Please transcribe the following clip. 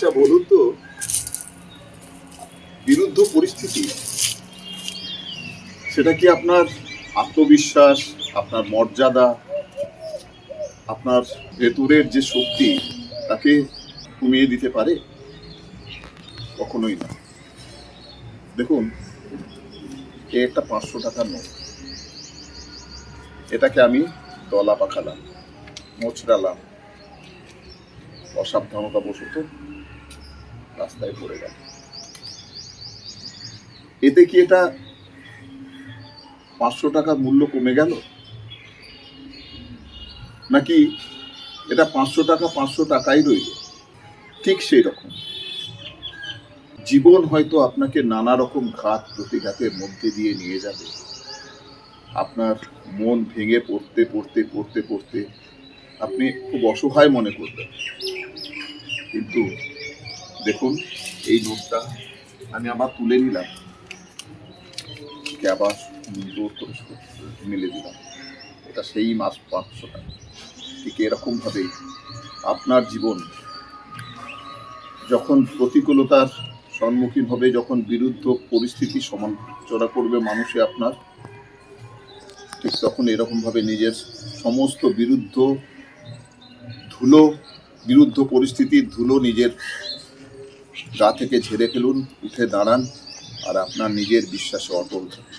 আচ্ছা বলুন তো, বিরুদ্ধ পরিস্থিতি সেটা কি আপনার আত্মবিশ্বাস, আপনার মর্যাদা, আপনার ভেতরের যে শক্তি তাকে কমিয়ে দিতে পারে? কখনোই না। দেখুন, একটা 500 টাকার নোট, এটাকে আমি দলা পাকালাম, মোচড়ালাম, অসাবধানতা বশত রাস্তায় পড়ে গেল। এতে কি এটা 500 টাকার মূল্য কমে গেল, নাকি এটা 500 টাকা 500 টাকাই রইল? ঠিক সেই রকম জীবন হয়তো আপনাকে নানা রকম ঘাত প্রতিঘাতের মধ্যে দিয়ে নিয়ে যাবে। আপনার মন ভেঙে পড়তে পড়তে পড়তে পড়তে আপনি খুব অসহায় মনে করবেন। কিন্তু দেখুন, এই নোটটা আমি আবার তুলে নিলাম, আবার জোর করে মিলে দিলাম, এটা সেই মাস 500 টাকা। ঠিক এরকম ভাবেই আপনার জীবন যখন প্রতিকূলতার সম্মুখীন হবে, যখন বিরুদ্ধ পরিস্থিতি সমালোচনা করবে মানুষে আপনার, ঠিক তখন এরকম ভাবে নিজের সমস্ত বিরুদ্ধ পরিস্থিতির ধুলো নিজের গা থেকে ঝেড়ে ফেলুন, উঠে দাঁড়ান, আর আপনার নিজের বিশ্বাসে অটল থাকুন।